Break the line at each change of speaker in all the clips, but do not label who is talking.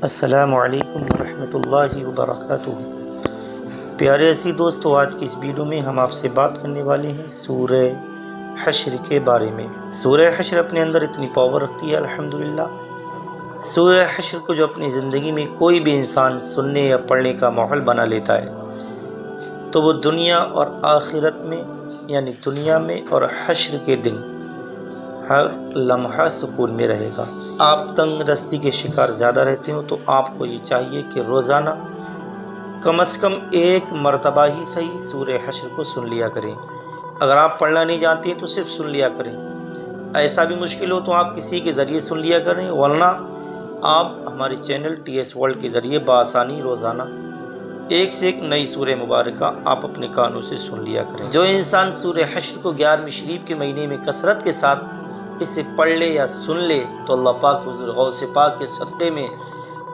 अस्सलामु अलैकुम वरहमतुल्लाहि वबरकातुहू। प्यारे असी दोस्तों, आज की इस वीडियो में हम आपसे बात करने वाले हैं सूरह हश्र के बारे में। सूरह हश्र अपने अंदर इतनी पावर रखती है अल्हम्दुलिल्लाह। सूरह हश्र को जो अपनी ज़िंदगी में कोई भी इंसान सुनने या पढ़ने का माहौल बना लेता है तो वो दुनिया और आखिरत में, यानी दुनिया में और हश्र के दिन हर लम्हा सुकून में रहेगा। आप तंग दस्ती के शिकार ज़्यादा रहते हो तो आपको ये चाहिए कि रोज़ाना कम से कम एक मरतबा ही सही सूरह हश्र को सुन लिया करें। अगर आप पढ़ना नहीं जानते हैं तो सिर्फ सुन लिया करें। ऐसा भी मुश्किल हो तो आप किसी के ज़रिए सुन लिया करें, वरना आप हमारे चैनल TS वर्ल्ड के ज़रिए बआसानी रोज़ाना एक से एक नई सूरह मुबारक आप अपने कानों से सुन लिया करें। जो इंसान सूरह हश्र को 11वीं शरीफ के महीने में कसरत के साथ इसे पढ़ ले या सुन ले तो अल्लाह पाक हुज़ूर गौसे पाक के सदक़े में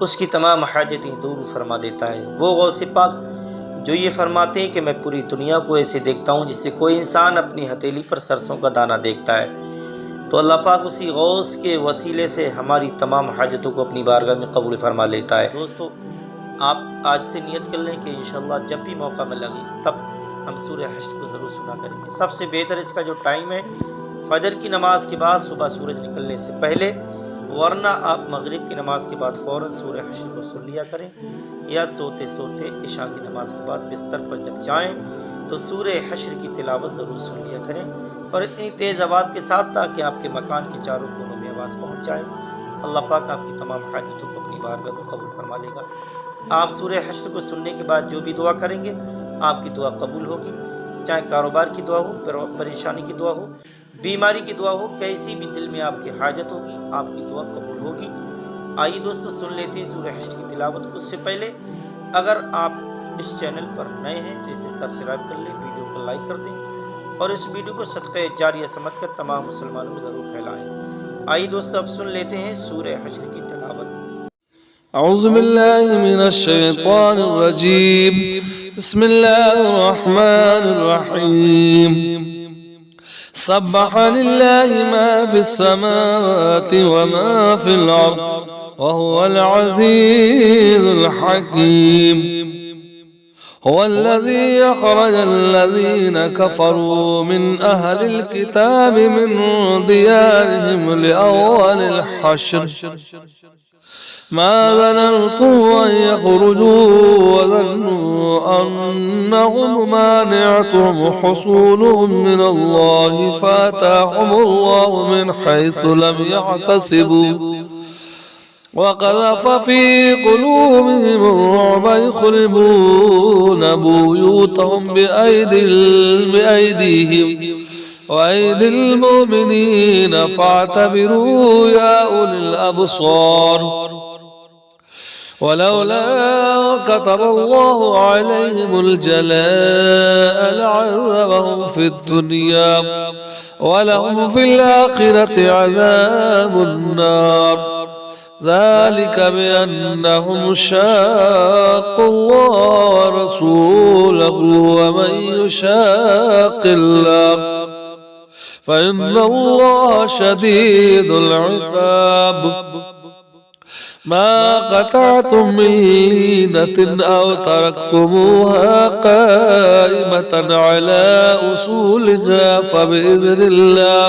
उसकी तमाम हाजतें दूर फरमा देता है। वो गौसे पाक जो ये फरमाते हैं कि मैं पूरी दुनिया को ऐसे देखता हूँ जिससे कोई इंसान अपनी हथेली पर सरसों का दाना देखता है, तो अल्लाह पाक उसी गौस के वसीले से हमारी तमाम हाजतों को अपनी बारगाह में कबूल फरमा लेता है। दोस्तों, आप आज से नियत कर लें कि इंशाअल्लाह जब भी मौका मिलेगा तब हम सूरह हश्र को ज़रूर सुना करेंगे। सबसे बेहतर इसका जो टाइम है फजर की नमाज के बाद सुबह सूरज निकलने से पहले, वरना आप मगरिब की नमाज के बाद फ़ौरन सूरह हश्र को सुन लिया करें, या सोते सोते इशा की नमाज के बाद बिस्तर पर जब जाएं तो सूरह हश्र की तिलावत ज़रूर सुन लिया करें, और इतनी तेज़ आवाज़ के साथ ताकि आपके मकान के चारों कोनों में आवाज़ पहुँच जाए। अल्लाह पाक आपकी तमाम हाजतों को अपनी बारगाह में कबूल फरमा लेगा। आप सूरह हश्र को सुनने के बाद जो भी दुआ करेंगे आपकी दुआ कबूल होगी, चाहे कारोबार की दुआ हो, परेशानी की दुआ हो, बीमारी की दुआ हो, कैसी भी दिल में आपकी हाजत होगी आपकी दुआ कबूल होगी। आइए दोस्तों, सुन लेते हैं सूरह हश्र की तिलावत। उससे पहले अगर आप इस चैनल पर नए हैं तो इसे सब्सक्राइब कर लें, वीडियो को लाइक कर दें और इस वीडियो को सदक़े जारिया समझकर तमाम मुसलमानों में ज़रूर फैलाएँ। आइए दोस्तों, अब सुन लेते हैं सूरह हश्र की तिलावत।
अऊज़ु बिल्लाहि मिनश शैतानिर रजीम। बिस्मिल्लाहिर रहमानिर रहीम। सब्बह लिल्लाहि मा फिस समावाति व मा फिल अर्द व हुवल अज़ीज़ुल हकीम। हुवल्लज़ी अख़रजल लज़ीना कफ़रू मिन अहलिल किताबि मिन दियारिहिम लिअव्वलिल हश्र ما ظننتم أن يخرجوا وظنوا أنهم مانعتهم حصولهم من الله فأتاهم الله من حيث لم يحتسبوا وقذف في قلوبهم الرعب يخربون بيوتهم بأيديهم وأيدي المؤمنين فاعتبروا يا أولي الأبصار. ولولا كتب الله عليهم الجلاء لعذبهم في الدنيا ولهم في الآخرة عذاب النار. ذلك بأنهم شاقوا الله ورسوله ومن يشاق الله فإن الله شديد العقاب. ما قطعتم من لينة أو تركتموها قائمة على أصولها فبإذن الله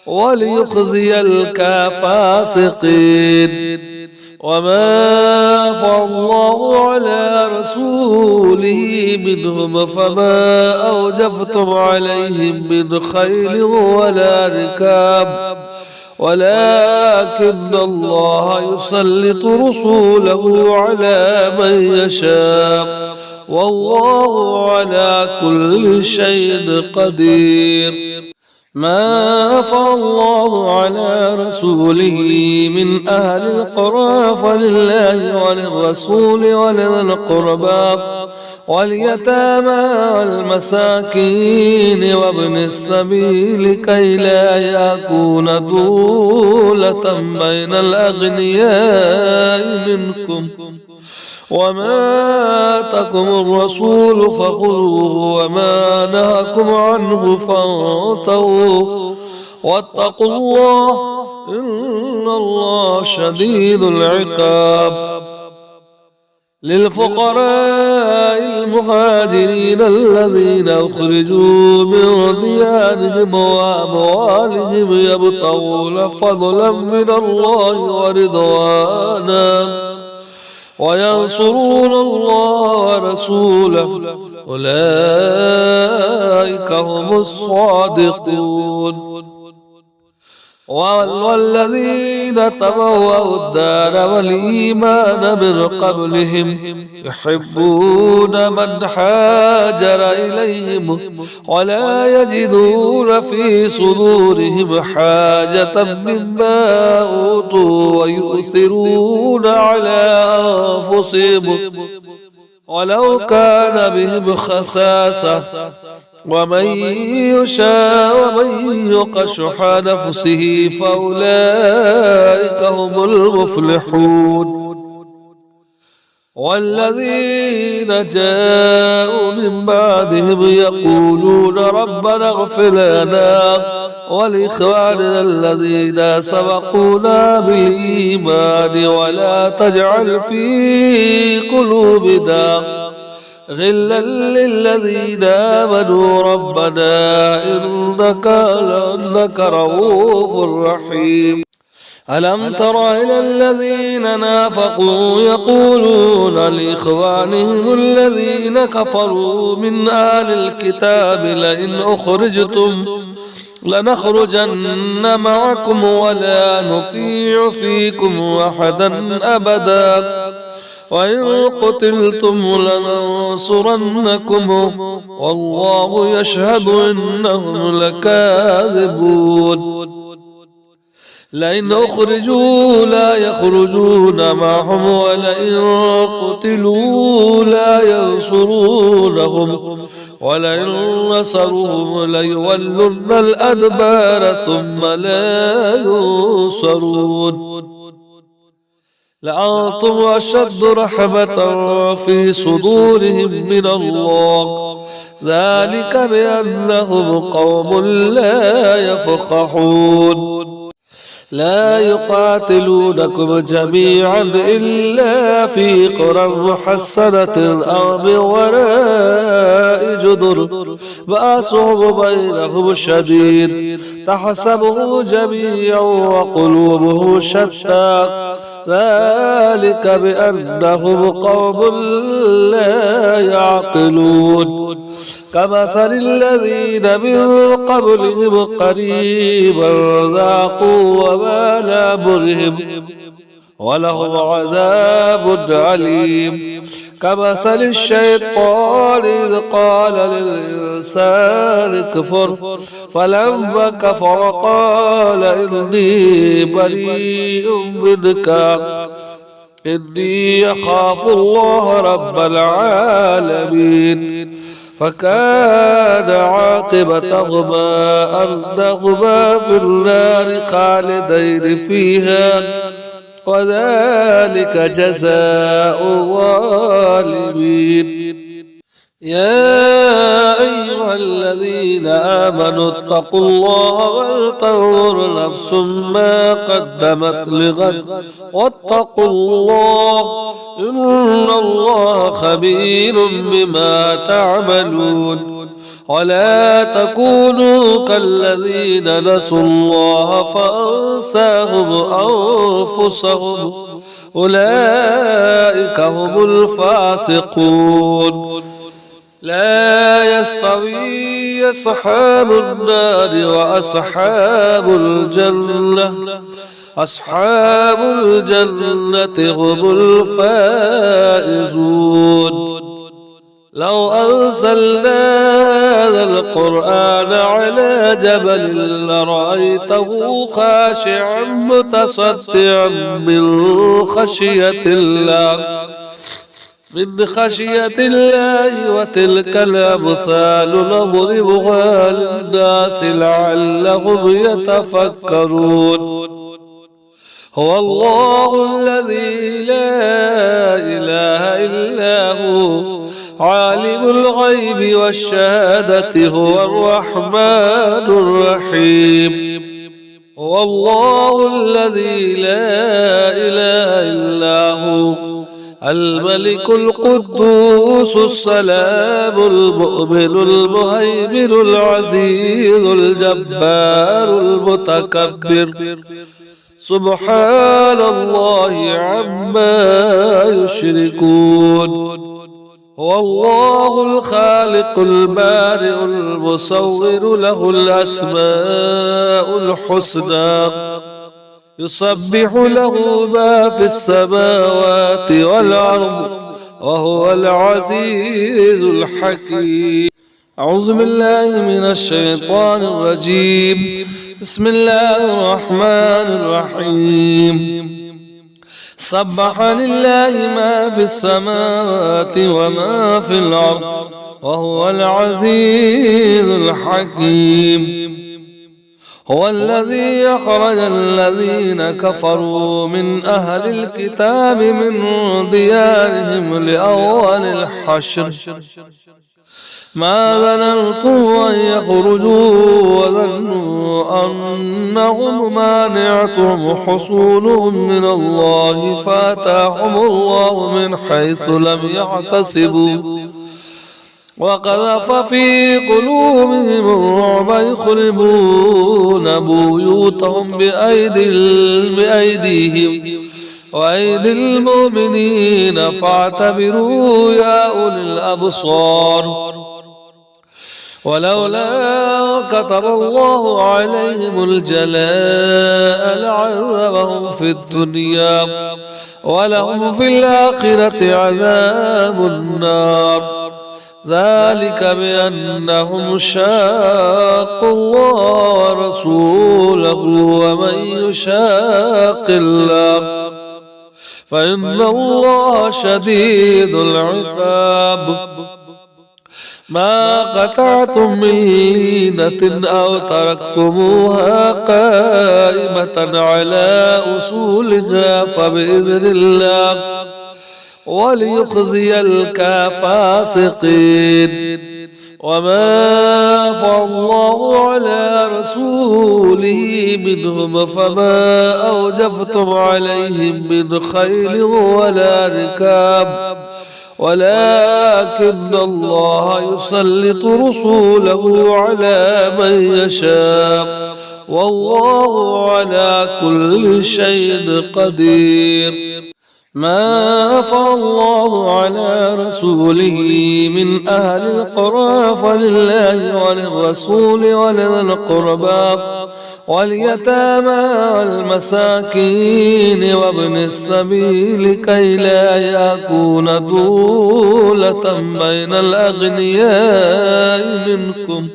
وليخزي الفاسقين. وما أفاء الله على رسوله منهم فما أوجفتم عليهم من خيل ولا ركاب ولكن الله يسلط رسوله على من يشاء والله على كل شيء قدير. ما أفاء الله على رسوله من أهل القرى فلله وللرسول ولذي القربى واليتامى والمساكين وابن السبيل كي لا يكون دولة بين الأغنياء منكم. وما آتاكم الرسول فخذوه وما نهاكم عنه فانتهوا واتقوا الله إن الله شديد العقاب. للفقراء المهاجرين الذين أخرجوا من ديارهم وأموالهم يبتغون فضلا من الله ورضوانا وينصرون الله ورسوله أولئك هم الصادقون. والذين تبوأوا الدار والإيمان من قبلهم يحبون من حاجر إليهم ولا يجدون في صدورهم حاجة مما أوتوا ويؤثرون على أنفسهم ولو كان بهم خساسة ومن يوق شح نفسه فأولئك هم المفلحون. والذين جاءوا من بعدهم يقولون ربنا اغفر لنا ولإخواننا الذين سبقونا بالإيمان ولا تجعل في قلوبنا غلا للذين آمنوا ربنا إنك رؤوف رحيم. ألم تر إلى الذين نافقوا يقولون لإخوانهم الذين كفروا من أهل الكتاب لئن أخرجتم لنخرجن معكم ولا نطيع فيكم أحدا أبدا وإن قتلتم لننصرنكم والله يشهد إنهم لكاذبون. لئن أخرجوا لا يخرجون معهم ولئن قتلوا لا ينصرونهم ولئن نصروهم ليولن الأدبار ثم لا ينصرون. لأنتم أشد رحمة في صدورهم من الله ذلك بأنهم قوم لا يفقهون. لا يقاتلونكم جميعا إلا في قرى محصنة أو من وراء جدر بأسهم بينهم شديد تحسبهم جميعا وقلوبهم شتى ذلك بأنهم قوم لا يعقلون. كمثل الذين من قبلهم قريبا ذاقوا وبال أمرهم ولهم عذاب عليم. كمثل الشيطان إذ قال للإنسان اكفر فلما كفر قال إني بريء منك إني أخاف الله رب العالمين. فكان عاقبتهما أنهما في النار خالدين فيها وذلك جزاء الظالمين. يا أيها الذين آمنوا اتقوا الله ولتنظر نفس ما قدمت لغد واتقوا الله إن الله خبير بما تعملون. ولا تكونوا كالذين نسوا الله فأنساهم أنفسهم أولئك هم الفاسقون. لا يستوي أصحاب النار وأصحاب الجنة أصحاب الجنة هم الفائزون. لو أنزلنا هذا القرآن على جبل لرأيته خاشعا متصدعا من خشية الله وتلك الأمثال نضربها للناس لعلهم يتفكرون. هو الله الذي لا إله إلا هو عالم الغيب والشهادة هو الرحمن الرحيم. هو الله الذي لا إله إلا هو الملك القدوس السلام المؤمن المهيمن العزيز الجبار المتكبر سبحان الله عما يشركون هو الله الخالق البارئ المصور له الأسماء الحسنى يسبح له ما في السماوات والأرض وهو العزيز الحكيم. أعوذ بالله من الشيطان الرجيم. بسم الله الرحمن الرحيم. سبح لله ما في السماوات وما في الأرض وهو العزيز الحكيم. هو الذي أخرج الذين كفروا من أهل الكتاب من ديارهم لأول الحشر ما ظننتم أن يخرجوا وظنوا أنهم مانعتهم حصونهم من الله فأتاهم الله من حيث لم يحتسبوا وقذف في قلوبهم الرعب يخربون بيوتهم بأيديهم وأيدي المؤمنين فاعتبروا يا أولي الأبصار. ولولا كتب الله عليهم الجلاء لعذبهم في الدنيا ولهم في الآخرة عذاب النار ذلك بأنهم شاقوا الله ورسوله ومن يشاق الله فإن الله شديد العقاب. ما قطعتم من لينة أو تركتموها قائمة على أصولها فبإذن الله وليخزي الفاسقين. وما أفاء الله على رسوله منهم فما أوجفتم عليهم من خيل ولا ركاب ولكن الله يسلط رسوله على من يشاء والله على كل شيء قدير. ما أفاء الله على رسوله من أهل القرى فلله وللرسول ولذي القربى واليتامى والمساكين وابن السبيل كي لا يكون دولة بين الأغنياء منكم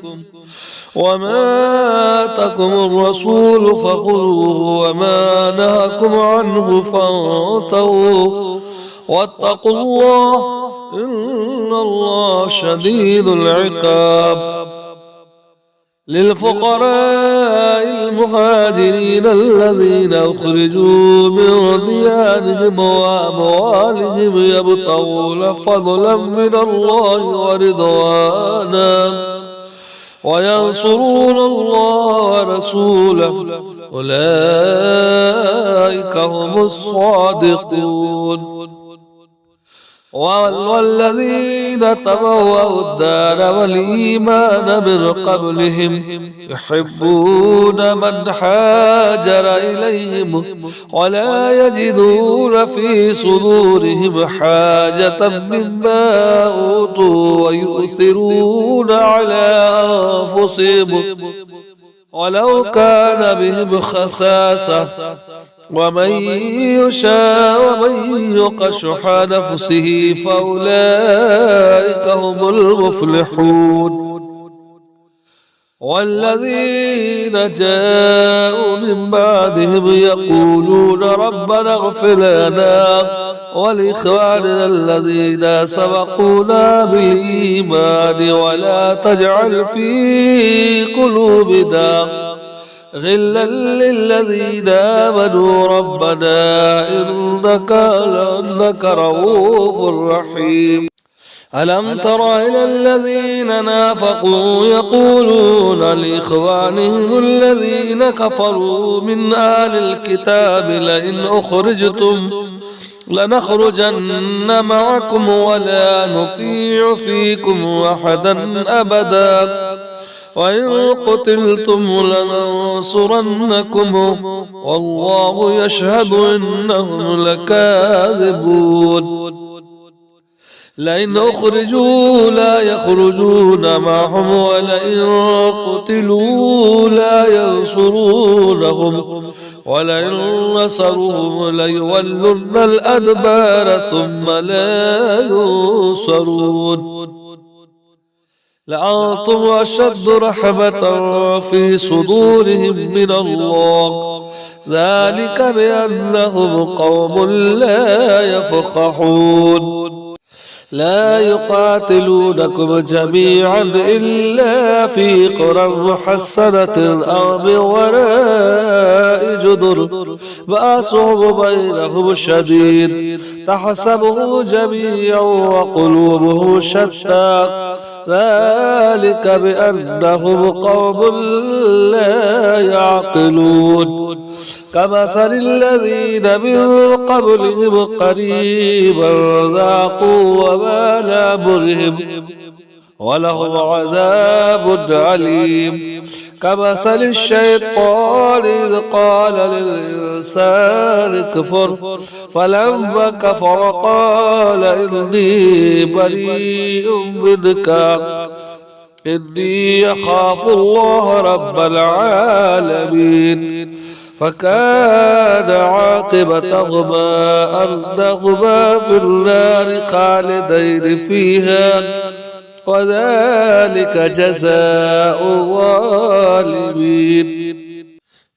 وما آتاكم الرسول فخذوه وما نهاكم عنه فانتهوا واتقوا الله إن الله شديد العقاب. للفقراء المهاجرين الذين أخرجوا من ديارهم وأموالهم يبتغون فضلا من الله ورضوانا وينصرون الله ورسوله أولئك هم الصادقون. والذين تبوأوا الدار والإيمان من قبلهم يحبون من حاجر إليهم ولا يجدون في صدورهم حاجة مما أوتوا ويؤثرون على أنفسهم ولو كان بهم خساسة ومن يوق شح نفسه فأولئك هم المفلحون. والذين جاءوا من بعدهم يقولون ربنا اغفر لنا ولإخواننا الذين سبقونا بالإيمان ولا تجعل في قلوبنا غلا للذين آمنوا ربنا إنك رؤوف رحيم. ألم تر إلى الذين نافقوا يقولون لإخوانهم الذين كفروا من أهل الكتاب لئن أخرجتم لنخرجن معكم ولا نطيع فيكم أحدا أبدا وإن قتلتم لننصرنكم والله يشهد إنهم لكاذبون لئن أخرجوا لا يخرجون معهم ولئن قتلوا لا ينصرونهم ولئن نصروهم ليولن الأدبار ثم لا ينصرون لأنتم أشد رحمة في صدورهم من الله ذلك بأنهم قوم لا يفقهون لا يقاتلونكم جميعا إلا في قرى محصنة أو من وراء جدر بأسهم بينهم شديد تحسبه جميعا وقلوبه شتى ذلك بأنهم قوم لا يعقلون كمثل الذين من قبلهم قريبا ذاقوا وبال أمرهم ولهم عذاب عليم كمثل الشيطان إذ قال للإنسان اكفر فلما كفر قال إني بريء منك إني أخاف الله رب العالمين فكان عاقبتهما أنهما في النار خالدين فيها وذلك جزاء الظالمين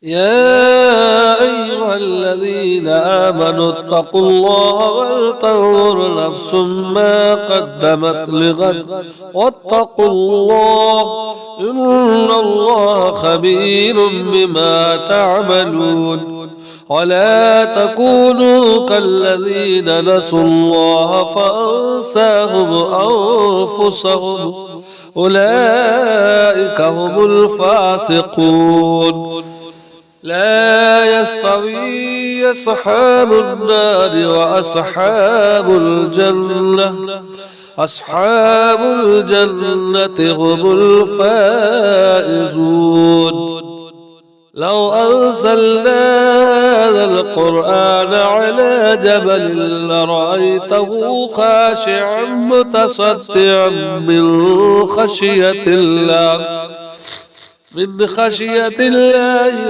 يا أيها الذين آمنوا اتقوا الله ولتنظر نفس ما قدمت لغد واتقوا الله إن الله خبير بما تعملون ولا تكونوا كالذين نسوا الله فأنساهم أنفسهم أولئك هم الفاسقون لا يستوي أصحاب النار وأصحاب الجنة أصحاب الجنة هم الفائزون لو أنزلنا هذا القرآن على جبل لرأيته خاشعا متصدعا من خشية الله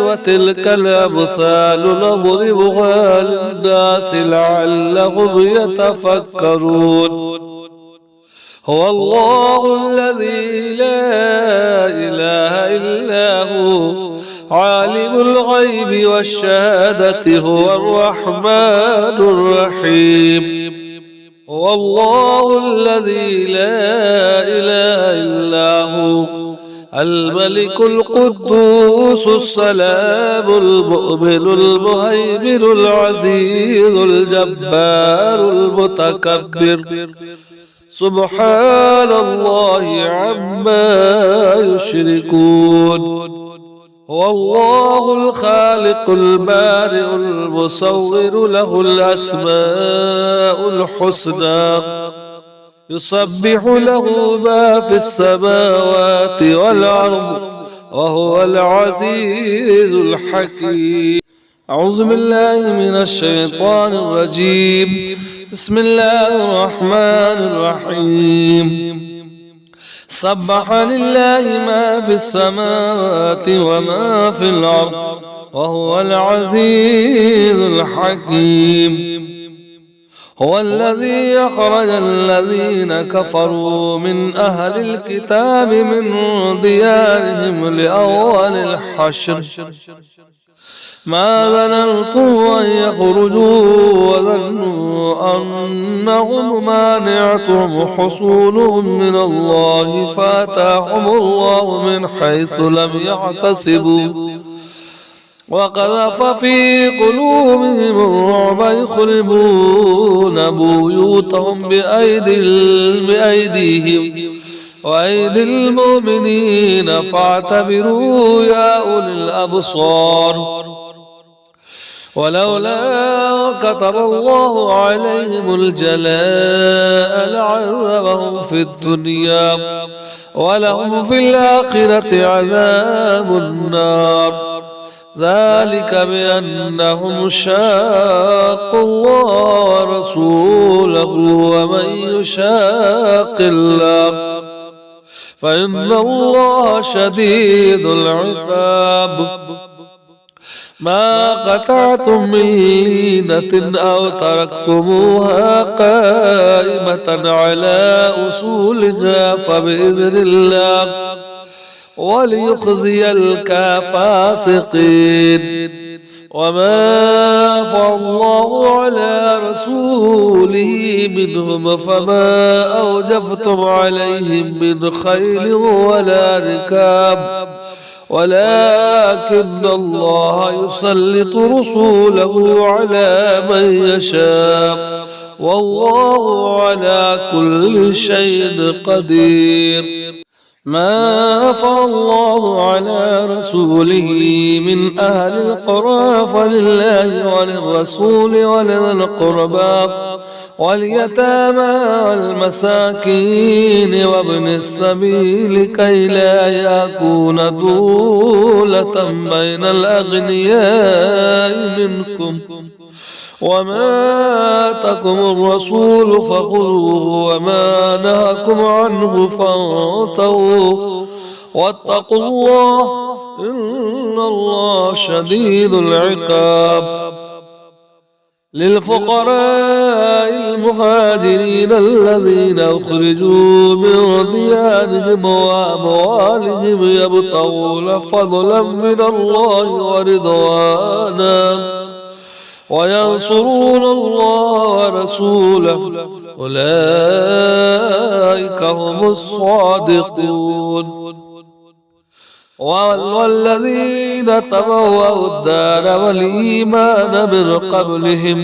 وتلك الأمثال نضربها للناس لعلهم يتفكرون هو الله الذي لا إله إلا هو عالم الغيب والشهادة هو الرحمن الرحيم هو الله الذي لا إله إلا هو الملك القدوس السلام المؤمن المهيمن العزيز الجبار المتكبر سبحان الله عما يشركون هو الله الخالق البارئ المصور له الأسماء الحسنى يسبح له ما في السماوات والأرض وهو العزيز الحكيم أعوذ بالله من الشيطان الرجيم بسم الله الرحمن الرحيم سبح لله ما في السماوات وما في الأرض وهو العزيز الحكيم هو الذي أخرج الذين كفروا من أهل الكتاب من ديارهم لأول الحشر ما ظننتم أن يخرجوا وظنوا أنهم مانعتهم حصولهم من الله فآتاهم الله من حيث لم يحتسبوا وقذف في قلوبهم الرعب يخربون بيوتهم بأيديهم وأيدي المؤمنين فاعتبروا يا أولي الأبصار. ولولا كتب الله عليهم الجلاء لعذبهم في الدنيا ولهم في الآخرة عذاب النار، ذلك بأنهم شاقوا الله ورسوله ومن يشاق الله فإن الله شديد العقاب. ما قطعتم من لينة أو تركتموها قائمة على أصولها فبإذن الله وليخزي الفاسقين. وما أفاء الله على رسوله منهم فما أوجفتم عليهم من خيل ولا ركاب ولكن الله يسلط رسوله على من يشاء والله على كل شيء قدير. ما أفاء الله على رسوله من أهل القرى فلله وللرسول ولذي القربى واليتامى والمساكين وابن السبيل كي لا يكون دولة بين الأغنياء منكم. وما آتاكم الرسول فخذوه وما نهاكم عنه فانتهوا واتقوا الله إن الله شديد العقاب. للفقراء المهاجرين الذين أخرجوا من ديارهم وأموالهم يبتغون فضلا من الله ورضوانا وينصرون الله ورسوله أولئك هم الصادقون. والذين تبوأوا الدار والإيمان من قبلهم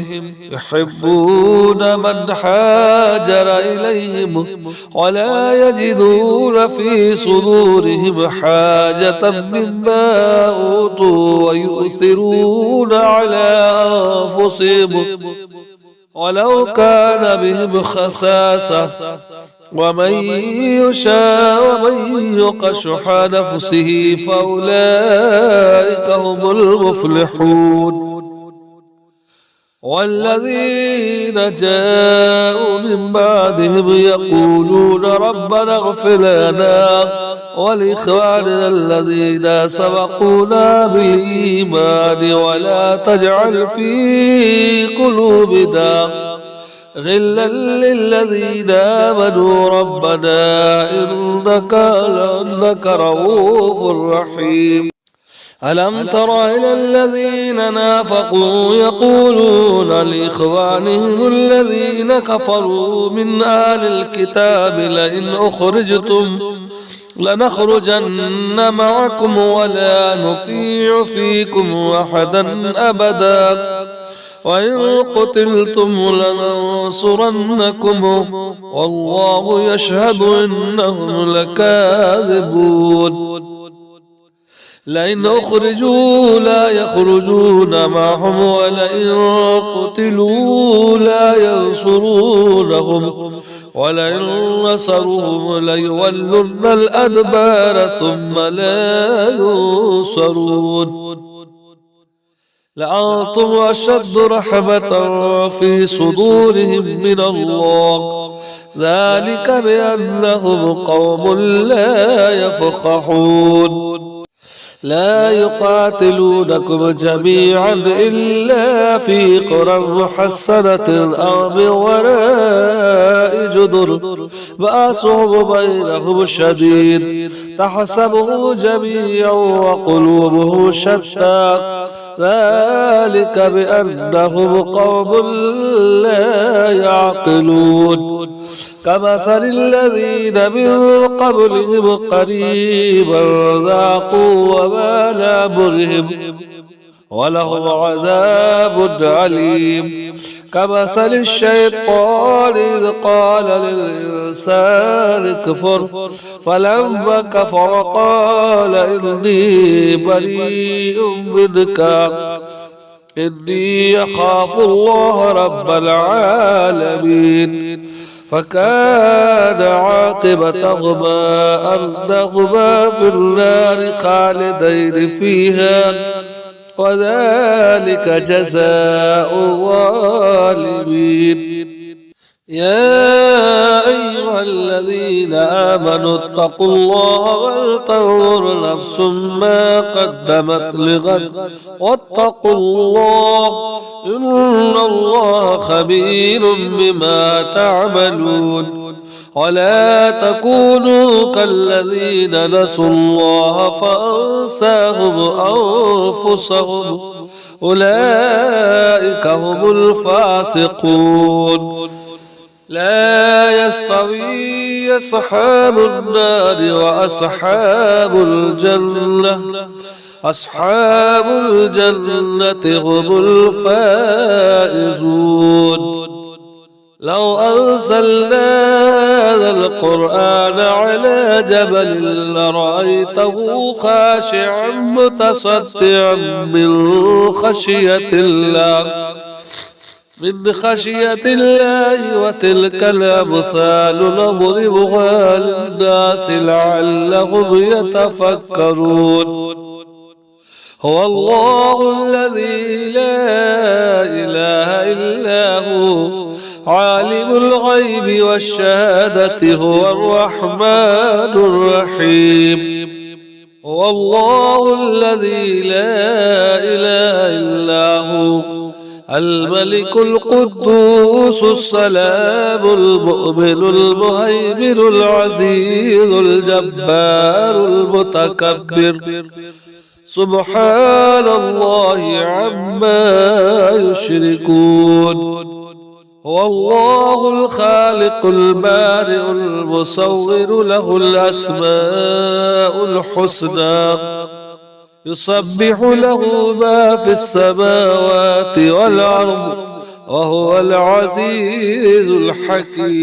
يحبون من حاجر إليهم ولا يجدون في صدورهم حاجة مما أوتوا ويؤثرون على أنفسهم ولو كان بهم خساسة ومن يوق شح نفسه فأولئك هم المفلحون. والذين جاءوا من بعدهم يقولون ربنا اغفر لنا ولإخواننا الذين سبقونا بالإيمان ولا تجعل في قلوبنا غلا للذين آمنوا ربنا إنك رؤوف رحيم. ألم تر إلى الذين نافقوا يقولون لإخوانهم الذين كفروا من أهل الكتاب لئن أخرجتم لنخرجن معكم ولا نطيع فيكم أحدا أبدا وإن قتلتم لننصرنكم والله يشهد إنهم لكاذبون. لئن أخرجوا لا يخرجون معهم ولئن قتلوا لا ينصرونهم ولئن نصروهم ليولن الأدبار ثم لا ينصرون. لأنتم أشد رحمة في صدورهم من الله ذلك بأنهم قوم لا يفقهون. لا يقاتلونكم جميعا إلا في قرى محصنة أو من وراء جدر بأسهم بينهم شديد تحسبهم جميعا وقلوبهم شتى ذلك بأنهم قوم لا يعقلون. كمثل الذين من قبلهم قريبا ذاقوا وبال أمرهم وله عذاب أليم. كمثل الشيطان إذ قال للإنسان اكفر فلما كفر قال إني بريء منك إني أخاف الله رب العالمين. فكان عاقبتهما أنهما في النار خالدين فيها وذلك جزاء الظالمين. يا أيها الذين آمنوا اتقوا الله ولتنظر نفس ما قدمت لغد واتقوا الله إن الله خبير بما تعملون. ولا تكونوا كالذين نسوا الله فأنساهم أنفسهم أولئك هم الفاسقون. لا يستوي أصحاب النار وأصحاب الجنة أصحاب الجنة هم الفائزون. لو أنزلنا هذا القرآن على جبل لرأيته خاشعا متصدعا من خشية الله وتلك الأمثال نضربها للناس لعلهم يتفكرون. هو الله الذي لا إله إلا هو عالم الغيب والشهادة هو الرحمن الرحيم. هو الله الذي لا إله إلا هو الملك القدوس السلام المؤمن المهيمن العزيز الجبار المتكبر سبحان الله عما يشركون. هو الله الخالق البارئ المصور له الأسماء الحسنى يسبح له ما في السماوات والأرض وهو العزيز الحكيم.